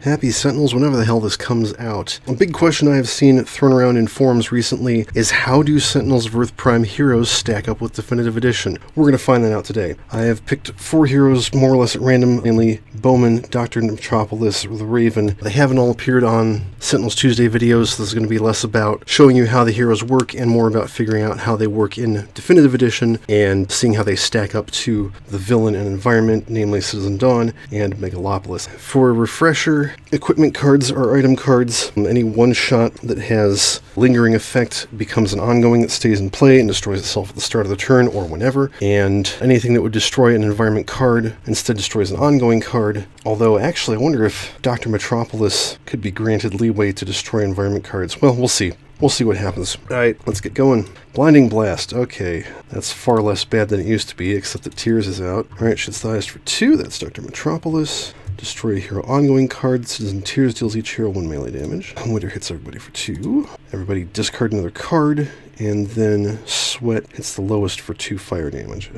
Happy Sentinels whenever the hell this comes out. A big question I have seen thrown around in forums recently is how do Sentinels of Earth-Prime heroes stack up with Definitive Edition? We're going to find that out today. I have picked 4 heroes more or less at random, namely Bowman, Dr. Metropolis, or the Raven. They haven't all appeared on Sentinels Tuesday videos, so this is going to be less about showing you how the heroes work and more about figuring out how they work in Definitive Edition and seeing how they stack up to the villain and environment, namely Citizen Dawn and Megalopolis. For a refresher, equipment cards are item cards. Any one shot that has lingering effect becomes an ongoing that stays in play and destroys itself at the start of the turn or whenever, and anything that would destroy an environment card instead destroys an ongoing card. Although actually I wonder if Dr. Metropolis could be granted leeway to destroy environment cards. Well, we'll see. We'll see what happens. Alright, let's get going. Blinding Blast. Okay, that's far less bad than it used to be, except that Tears is out. Alright, shit's the highest for 2. That's Dr. Metropolis. Destroy a hero ongoing card. Citizen Tears deals each hero 1 melee damage. Winter hits everybody for 2. Everybody discard another card. And then Sweat hits the lowest for 2 fire damage.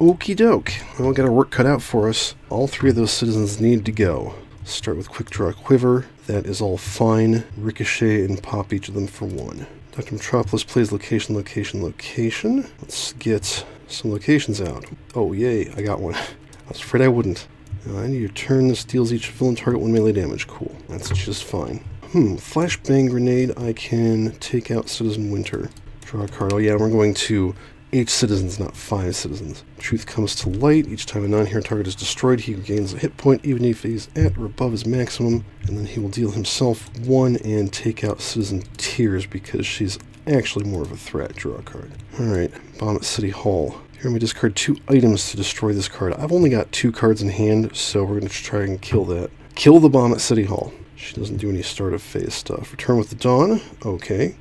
Okie doke. Well, we got our work cut out for us. All 3 of those citizens need to go. Start with Quick Draw Quiver. That is all fine. Ricochet and pop each of them for 1. Dr. Metropolis plays location, location, location. Let's get some locations out. Oh, yay, I got one. I was afraid I wouldn't. I need your turn. This deals each villain target 1 melee damage. Cool. That's just fine. Flashbang Grenade. I can take out Citizen Winter. Draw a card. Oh yeah, we're going to 8 citizens, not 5 citizens. Truth comes to light. Each time a non-hero target is destroyed, he regains a hit point, even if he's at or above his maximum. And then he will deal himself 1 and take out Citizen Tears because she's actually more of a threat. Draw a card. Alright, Bomb at City Hall. Here, let me discard 2 items to destroy this card. I've only got 2 cards in hand, so we're going to try and kill that. Kill the Bomb at City Hall. She doesn't do any start of phase stuff. Return with the Dawn. Okay.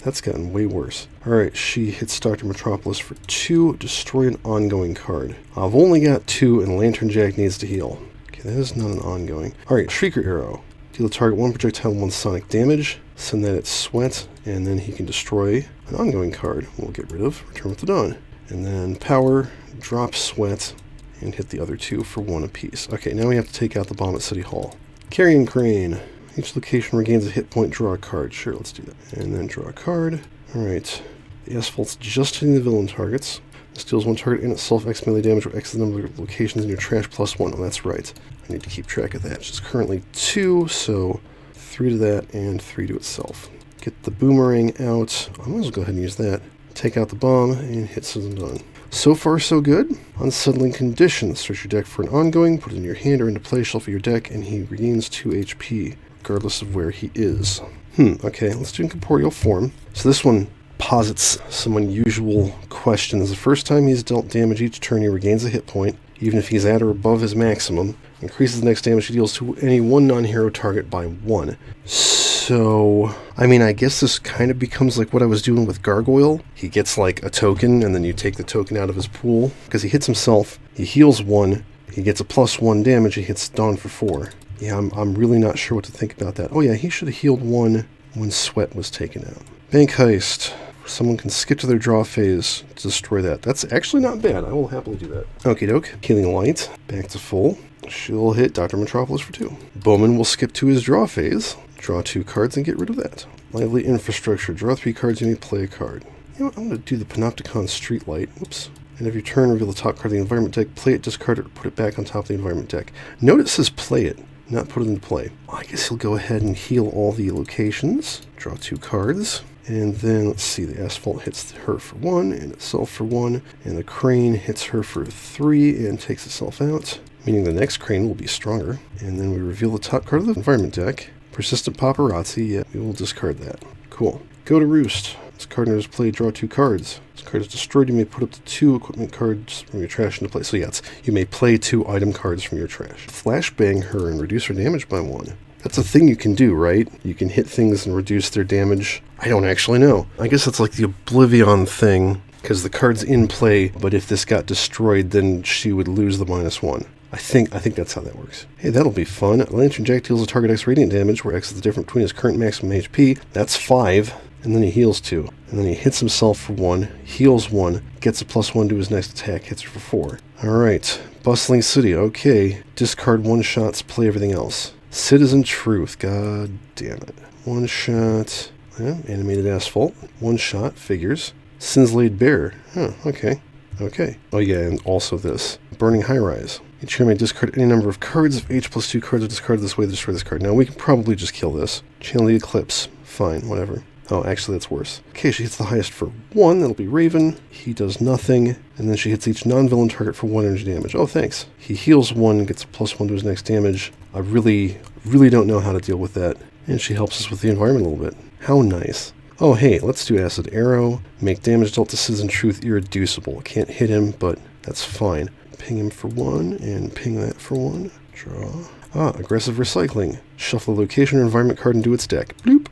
That's gotten way worse. Alright, she hits Dr. Metropolis for 2. Destroy an ongoing card. I've only got 2, and Lantern Jack needs to heal. Okay, that is not an ongoing. Alright, Shrieker Arrow. Deal a target 1 projectile, 1 sonic damage. Send that at Sweat, and then he can destroy an ongoing card. We'll get rid of. Return with the Dawn. And then Power, drop Sweat, and hit the other 2 for 1 apiece. Okay, now we have to take out the Bomb at City Hall. Carrion Crane. Each location regains a hit point. Draw a card. Sure, let's do that. And then draw a card. Alright. The Asphalt's just hitting the villain targets. This deals 1 target in itself X melee damage or X the number of locations in your trash plus 1. Oh, that's right. I need to keep track of that. It's currently 2, so 3 to that and 3 to itself. Get the boomerang out. I might as well go ahead and use that. Take out the bomb and hit Citizen Dawn. So far, so good. Unsettling Condition. Search your deck for an ongoing, put it in your hand or into play, shuffle your deck, and he regains 2 HP, regardless of where he is. Okay, let's do incorporeal form. So this one posits some unusual questions. The first time he's dealt damage each turn, he regains a hit point, even if he's at or above his maximum. Increases the next damage he deals to any 1 non-hero target by 1. So, I mean, I guess this kind of becomes like what I was doing with Gargoyle. He gets like a token, and then you take the token out of his pool. Because he hits himself, he heals 1, he gets a +1 damage, he hits Dawn for 4. Yeah, I'm really not sure what to think about that. Oh yeah, he should have healed 1 when Sweat was taken out. Bank Heist. Someone can skip to their draw phase to destroy that. That's actually not bad. I will happily do that. Okie doke. Healing Light. Back to full. She'll hit Dr. Metropolis for 2. Bowman will skip to his draw phase. Draw 2 cards and get rid of that. Lively Infrastructure. Draw 3 cards, you may play a card. You know what, I'm going to do the Panopticon Streetlight. Whoops. And every turn, reveal the top card of the environment deck, play it, discard it, or put it back on top of the environment deck. Note it says play it, not put it into play. Well, I guess he'll go ahead and heal all the locations. Draw 2 cards. And then, let's see, the Asphalt hits her for 1, and itself for 1, and the Crane hits her for 3, and takes itself out, meaning the next Crane will be stronger. And then we reveal the top card of the environment deck. Persistent Paparazzi, yeah, we will discard that. Cool. Go to Roost. This card enters play, draw 2 cards. This card is destroyed, you may put up to 2 equipment cards from your trash into play. So yeah, you may play 2 item cards from your trash. Flashbang her and reduce her damage by 1. That's a thing you can do, right? You can hit things and reduce their damage. I don't actually know. I guess that's like the Oblivion thing, because the card's in play, but if this got destroyed, then she would lose the -1. I think that's how that works. Hey, that'll be fun. Lantern Jack deals a target X radiant damage, where X is the difference between his current maximum HP. That's 5, and then he heals 2. And then he hits himself for 1, heals 1, gets a +1 to his next attack, hits her for 4. Alright, Bustling City, okay. Discard 1 shots, play everything else. Citizen Truth, god damn it. One shot, yeah, animated asphalt. One shot, figures. Sin's Laid Bare, huh, okay. Okay. Oh yeah, and also this. Burning High Rise. Each hero may discard any number of cards. If H plus 2 cards are discarded this way, destroy this card. Now we can probably just kill this. Channel the Eclipse. Fine, whatever. Oh, actually that's worse. Okay, she hits the highest for 1. That'll be Raven. He does nothing. And then she hits each non-villain target for 1 energy damage. Oh, thanks. He heals 1, gets a +1 to his next damage. I really don't know how to deal with that. And she helps us with the environment a little bit. How nice. Oh, hey, let's do Acid Arrow. Make damage dealt to Citizen Truth irreducible. Can't hit him, but that's fine. Ping him for 1, and ping that for 1. Draw. Ah, Aggressive Recycling. Shuffle a location or environment card into its deck. Bloop.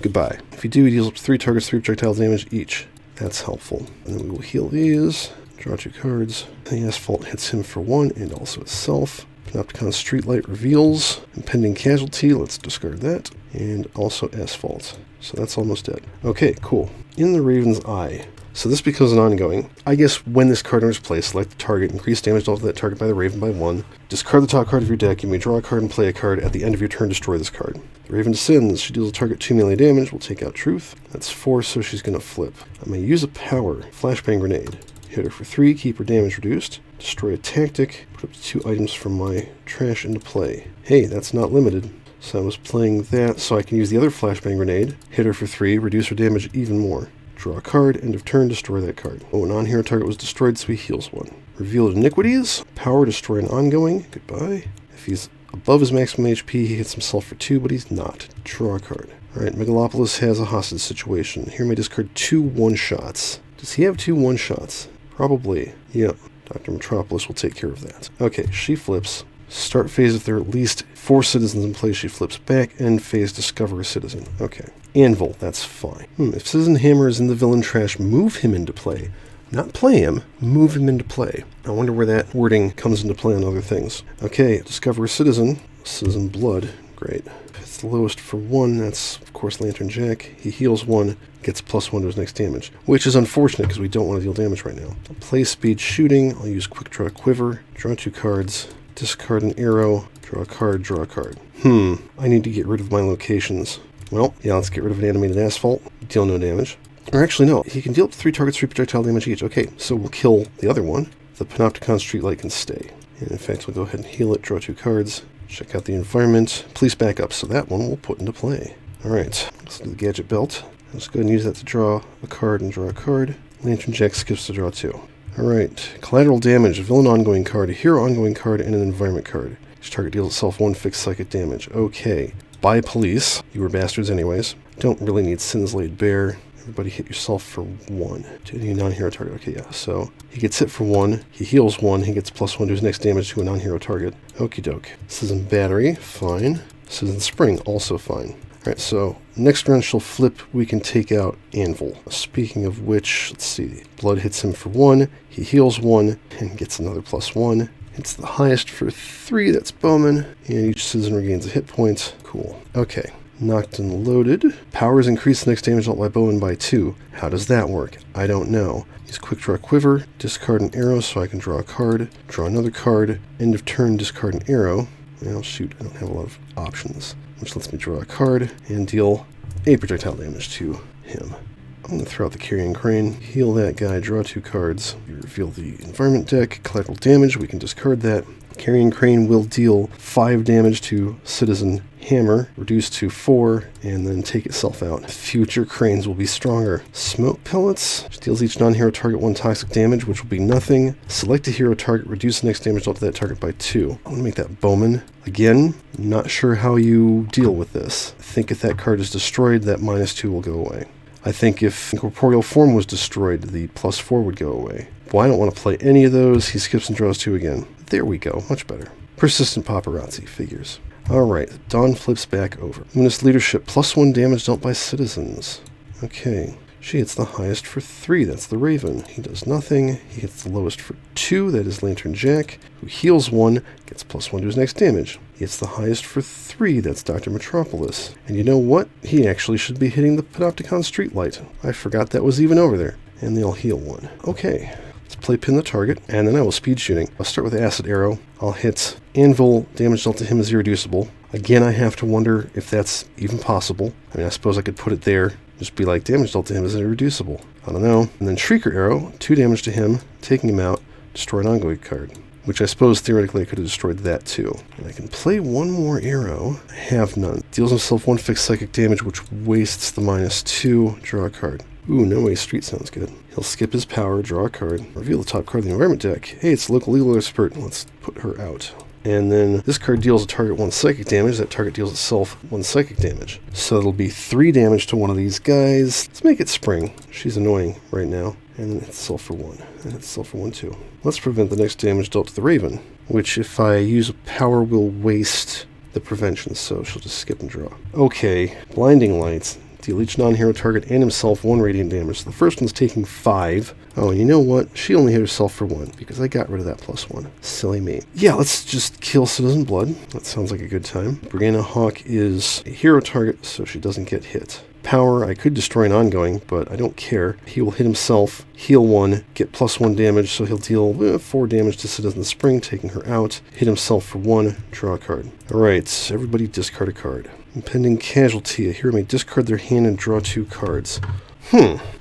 Goodbye. If you do, he deals up to 3 targets 3 projectile damage each. That's helpful. And then we will heal these. Draw 2 cards. The Asphalt hits him for 1, and also itself. Panopticon Streetlight reveals. Impending Casualty. Let's discard that. And also Asphalt. So that's almost dead. Okay, cool. In the Raven's Eye. So this becomes an ongoing. I guess when this card enters play, select the target, increase damage dealt to that target by the Raven by 1. Discard the top card of your deck. You may draw a card and play a card. At the end of your turn, destroy this card. The Raven descends. She deals a target 2 melee damage. We'll take out Truth. That's 4, so she's going to flip. I may use a power. Flashbang Grenade. Hit her for 3, keep her damage reduced. Destroy a tactic. Put up to 2 items from my trash into play. Hey, that's not limited. So I was playing that so I can use the other Flashbang Grenade. Hit her for 3, reduce her damage even more. Draw a card, end of turn, destroy that card. Oh, a non-hero target was destroyed, so he heals 1. Revealed Iniquities. Power, destroy an ongoing. Goodbye. If he's above his maximum HP, he hits himself for 2, but he's not. Draw a card. Alright, Megalopolis has a hostage situation. Here may discard 2 one-shots. Does he have 2 one-shots? Probably. Yep. Dr. Metropolis will take care of that. Okay, she flips. Start phase, if there are at least 4 citizens in play, she flips back. End phase, discover a citizen. Okay. Anvil, that's fine. If Citizen Hammer is in the villain trash, move him into play. Not play him, move him into play. I wonder where that wording comes into play on other things. Okay, discover a citizen. Citizen Blood, great. It's the lowest for 1, that's of course Lantern Jack. He heals 1, gets +1 to his next damage, which is unfortunate because we don't want to deal damage right now. Play speed shooting, I'll use Quick Draw Quiver, draw 2 cards, discard an arrow, draw a card, draw a card. I need to get rid of my locations. Well, yeah, let's get rid of an animated asphalt, deal no damage. Or actually, no, he can deal up to 3 targets, 3 projectile damage each. Okay, so we'll kill the other one. The Panopticon Streetlight can stay. And in fact, we'll go ahead and heal it, draw 2 cards, check out the environment, police backup, so that one we'll put into play. Alright, let's do the Gadget Belt. Let's go ahead and use that to draw a card and draw a card. Lantern Jack skips to draw 2. Alright, collateral damage, a villain ongoing card, a hero ongoing card, and an environment card. Each target deals itself 1 fixed psychic damage. Okay. Bye, police. You were bastards anyways. Don't really need Sin's Laid Bare. Everybody hit yourself for 1. To any non-hero target. Okay, yeah. So he gets hit for 1. He heals 1. He gets +1 to his next damage to a non-hero target. Okie doke. Citizen Battery. Fine. Citizen Spring. Also fine. Alright, so next round she'll flip. We can take out Anvil. Speaking of which, let's see. Blood hits him for 1. He heals 1 and gets another +1. It's the highest for 3, that's Bowman, and each citizen regains a hit point. Cool. Okay. Knocked and loaded. Powers increase the next damage dealt by Bowman by 2. How does that work? I don't know. Use Quick Draw Quiver, discard an arrow so I can draw a card, draw another card, end of turn, discard an arrow. Well, shoot, I don't have a lot of options, which lets me draw a card and deal 8 projectile damage to him. I'm going to throw out the Carrying Crane, heal that guy, draw 2 cards. We reveal the environment deck, collateral damage, we can discard that. Carrying Crane will deal 5 damage to Citizen Hammer, reduced to 4, and then take itself out. Future Cranes will be stronger. Smoke Pellets, which deals each non-hero target 1 toxic damage, which will be nothing. Select a hero target, reduce the next damage dealt to that target by 2. I'm going to make that Bowman. Again, not sure how you deal with this. I think if that card is destroyed, that -2 will go away. I think if Incorporeal Form was destroyed, the +4 would go away. Well, I don't want to play any of those. He skips and draws 2 again. There we go. Much better. Persistent Paparazzi figures. Alright, Dawn flips back over. Luminous Leadership, +1 damage dealt by citizens. Okay. She hits the highest for 3. That's the Raven. He does nothing. He hits the lowest for 2. That is Lantern Jack, who heals 1, gets +1 to his next damage. He hits the highest for 3. That's Dr. Metropolis. And you know what? He actually should be hitting the Panopticon Streetlight. I forgot that was even over there. And they'll heal 1. Okay. Let's play pin the target, and then I will speed shooting. I'll start with acid arrow. I'll hit anvil, damage dealt to him is irreducible. Again, I have to wonder if that's even possible. I mean, I suppose I could put it there, just be like, damage dealt to him is irreducible. I don't know. And then shrieker arrow, 2 damage to him, taking him out, destroy an ongoing card. Which I suppose theoretically I could have destroyed that too. And I can play one more arrow. I have none. Deals himself 1 fixed psychic damage, which wastes the -2. Draw a card. Ooh, No Way Street sounds good. He'll skip his power, draw a card, reveal the top card of the environment deck. Hey, it's local legal expert. Let's put her out. And then this card deals a target 1 psychic damage. That target deals itself 1 psychic damage. So it'll be 3 damage to one of these guys. Let's make it Spring. She's annoying right now. And then it's itself for 1. And it's itself for 1 too. Let's prevent the next damage dealt to the Raven, which if I use a power will waste the prevention, so she'll just skip and draw. Okay, Blinding Lights. Deal each non-hero target and himself 1 radiant damage. So the first one's taking 5. Oh, and you know what? She only hit herself for 1, because I got rid of that +1. Silly me. Yeah, let's just kill Citizen Blood. That sounds like a good time. Brianna Hawk is a hero target, so she doesn't get hit. Power, I could destroy an ongoing, but I don't care. He will hit himself, heal 1, get +1 damage, so he'll deal 4 damage to Citizen Spring, taking her out. Hit himself for 1, draw a card. Alright, everybody discard a card. Impending Casualty, a hero may discard their hand and draw 2 cards.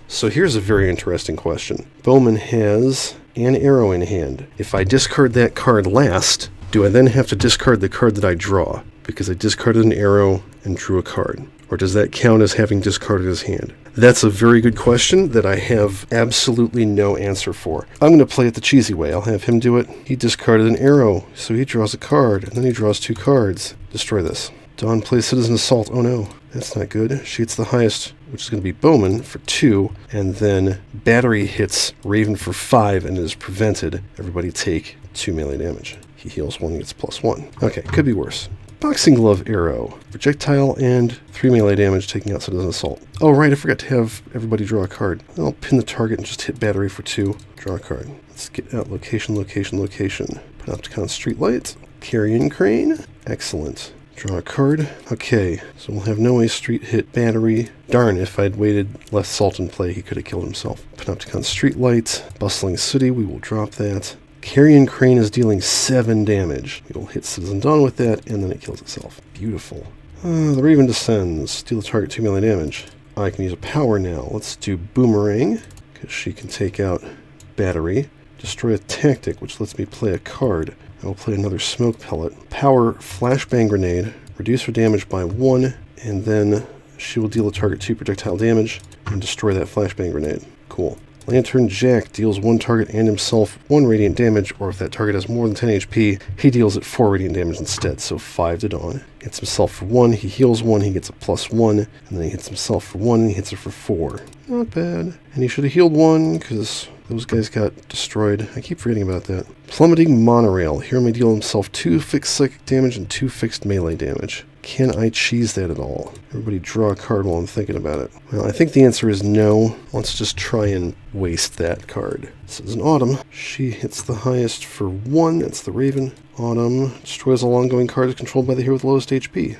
So here's a very interesting question. Bowman has an arrow in hand. If I discard that card last, do I then have to discard the card that I draw? Because I discarded an arrow and drew a card. Or does that count as having discarded his hand? That's a very good question that I have absolutely no answer for. I'm going to play it the cheesy way. I'll have him do it. He discarded an arrow, so he draws a card, and then he draws 2 cards. Destroy this. Dawn plays Citizen Assault. Oh no, that's not good. She hits the highest, which is going to be Bowman for 2, and then Battery hits Raven for 5 and is prevented. Everybody take 2 melee damage. He heals 1 and gets +1. Okay, could be worse. Boxing Glove Arrow. Projectile and 3 melee damage, taking out Citizen Assault. Oh right, I forgot to have everybody draw a card. I'll pin the target and just hit Battery for 2. Draw a card. Let's get out location. Panopticon Streetlight. Carrion Crane. Excellent. Draw a card. Okay, so we'll have No Way Street hit Battery. Darn, if I'd waited, left Salt in play, he could have killed himself. Panopticon Streetlight. Bustling City, we will drop that. Carrion Crane is dealing 7 damage. We will hit Citizen Dawn with that, and then it kills itself. Beautiful. The Raven descends. Deal the target 2 melee damage. I can use a power now. Let's do Boomerang, because she can take out Battery. Destroy a Tactic, which lets me play a card. I will play another Smoke Pellet. Power Flashbang Grenade. Reduce her damage by 1, and then she will deal the target 2 projectile damage and destroy that Flashbang Grenade. Cool. Lantern Jack deals 1 target and himself 1 radiant damage, or if that target has more than 10 HP, he deals it 4 radiant damage instead, so 5 to Dawn. Hits himself for 1, he heals 1, he gets a +1, and then he hits himself for 1, and he hits her for 4. Not bad. And he should have healed 1, because those guys got destroyed. I keep forgetting about that. Plummeting Monorail. Hero may deal himself 2 fixed psychic damage and 2 fixed melee damage. Can I cheese that at all? Everybody draw a card while I'm thinking about it. Well, I think the answer is no. Let's just try and waste that card. This is an Autumn. She hits the highest for 1. That's the Raven. Autumn destroys all ongoing cards controlled by the hero with lowest HP.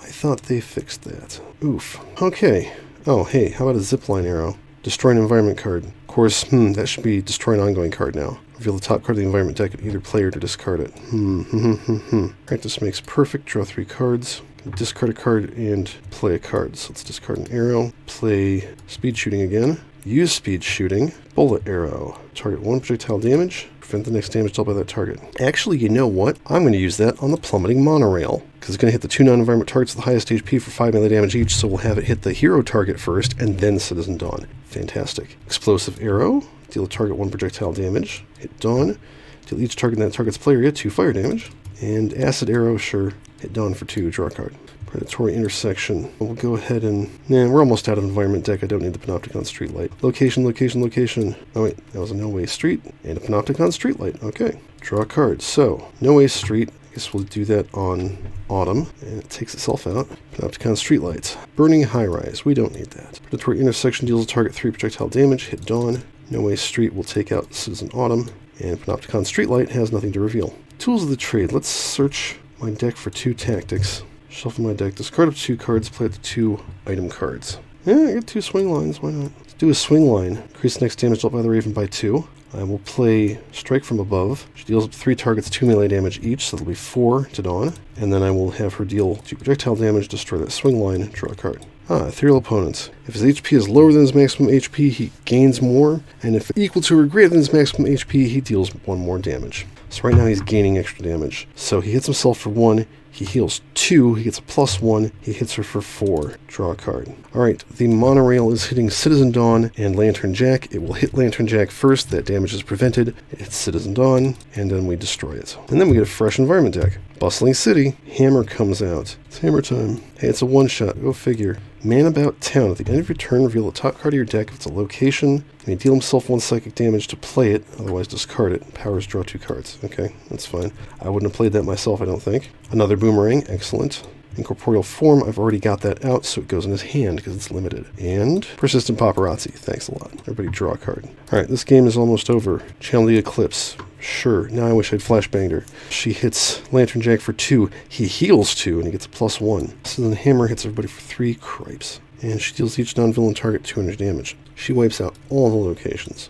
I thought they fixed that. Oof. Okay. Oh, hey, how about a zipline arrow? Destroy an environment card. Of course, that should be destroy an ongoing card now. Reveal the top card of the environment deck at either player to discard it. Practice makes perfect. Draw 3 cards. Discard a card and play a card. So let's discard an arrow. Play speed shooting again. Use speed shooting. Bullet arrow. Target 1 projectile damage. Prevent the next damage dealt by that target. Actually, you know what? I'm going to use that on the Plummeting Monorail, because it's going to hit the 2 non-environment targets with the highest HP for 5 melee damage each, so we'll have it hit the hero target first, and then Citizen Dawn. Fantastic. Explosive arrow. Deal a target 1 projectile damage. Hit Dawn. Deal each target in that target's player area 2 fire damage. And acid arrow, sure. Hit Dawn for 2, draw a card. Predatory Intersection. We'll go ahead and... we're almost out of environment deck. I don't need the Panopticon Streetlight. Location. Oh wait, that was a No Way Street and a Panopticon Streetlight. Okay. Draw a card. So, No Way Street. I guess we'll do that on Autumn. And it takes itself out. Panopticon Streetlights. Burning High Rise. We don't need that. Predatory Intersection deals a target 3 projectile damage. Hit Dawn. No Way Street will take out Citizen Autumn. And Panopticon Streetlight has nothing to reveal. Tools of the trade. Let's search my deck for 2 tactics. Shuffle my deck, discard up 2 cards, play up to 2 item cards. I got 2 swing lines, why not? Let's do a swing line. Increase the next damage dealt by the Raven by 2. I will play Strike from Above. She deals up 3 targets 2 melee damage each, so that'll be 4 to Dawn. And then I will have her deal 2 projectile damage, destroy that swing line, draw a card. Ethereal Opponent. If his HP is lower than his maximum HP, he gains more, and if equal to or greater than his maximum HP, he deals 1 more damage. So right now he's gaining extra damage. So he hits himself for 1, he heals 2, he gets a +1, he hits her for 4. Draw a card. Alright, the monorail is hitting Citizen Dawn and Lantern Jack. It will hit Lantern Jack first, that damage is prevented. It hits Citizen Dawn, and then we destroy it. And then we get a fresh environment deck. Bustling City, Hammer comes out. It's hammer time. Hey, it's a one-shot, go figure. Man About Town. At the end of your turn, reveal the top card of your deck if it's a location. He may deal himself 1 psychic damage to play it, otherwise discard it. Powers draw 2 cards. Okay, that's fine. I wouldn't have played that myself, I don't think. Another Boomerang, excellent. Incorporeal Form, I've already got that out, so it goes in his hand because it's limited. And Persistent Paparazzi, thanks a lot. Everybody draw a card. Alright, this game is almost over. Channel the Eclipse. Sure, now I wish I'd flashbanged her. She hits Lantern Jack for 2, he heals 2, and he gets a +1. So then Hammer hits everybody for 3 cripes. And she deals each non-villain target 200 damage. She wipes out all the locations.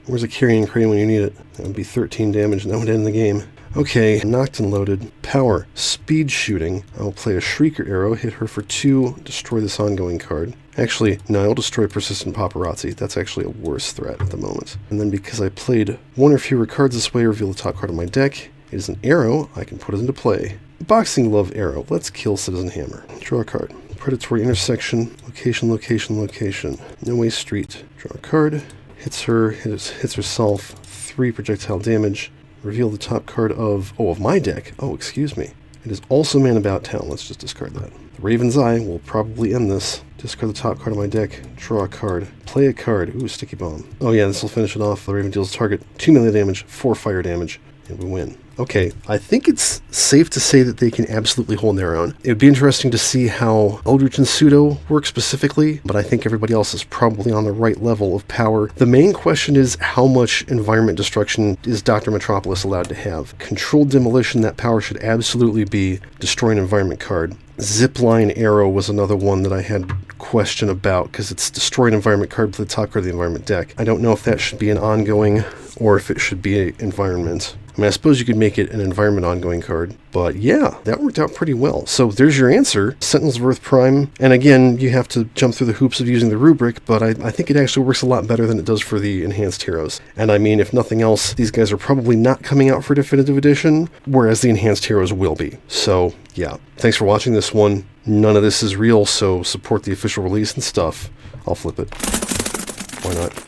Where's a Carrying Crane when you need it? That would be 13 damage, and that would end the game. Okay, knocked and loaded. Power. Speed Shooting. I will play a Shrieker Arrow, hit her for 2, destroy this ongoing card. Actually, no, I'll destroy Persistent Paparazzi. That's actually a worse threat at the moment. And then because I played 1 or fewer cards this way, reveal the top card of my deck. It is an arrow. I can put it into play. Boxing Glove Arrow. Let's kill Citizen Hammer. Draw a card. Predatory Intersection. Location, location, location. No Way Street. Draw a card. Hits her, hits herself. 3 projectile damage. Reveal the top card of my deck. Oh, excuse me. It is also Man About Town. Let's just discard that. The Raven's Eye will probably end this. Discard the top card of my deck. Draw a card. Play a card. Ooh, Sticky Bomb. Oh yeah, this will finish it off. The Raven deals target 2 melee damage, 4 fire damage, and we win. Okay, I think it's safe to say that they can absolutely hold their own. It would be interesting to see how Eldritch and Pseudo work specifically, but I think everybody else is probably on the right level of power. The main question is how much environment destruction is Dr. Metropolis allowed to have? Controlled Demolition, that power should absolutely be destroy an environment card. Zipline Arrow was another one that I had question about because it's destroy an environment card with the top card of the environment deck. I don't know if that should be an ongoing or if it should be an environment. I mean, I suppose you could make it an environment ongoing card, but yeah, that worked out pretty well. So there's your answer, Sentinels of Earth-Prime. And again, you have to jump through the hoops of using the rubric, but I think it actually works a lot better than it does for the enhanced heroes. And I mean, if nothing else, these guys are probably not coming out for Definitive Edition, whereas the enhanced heroes will be. So yeah, thanks for watching this one. None of this is real, so support the official release and stuff. I'll flip it. Why not?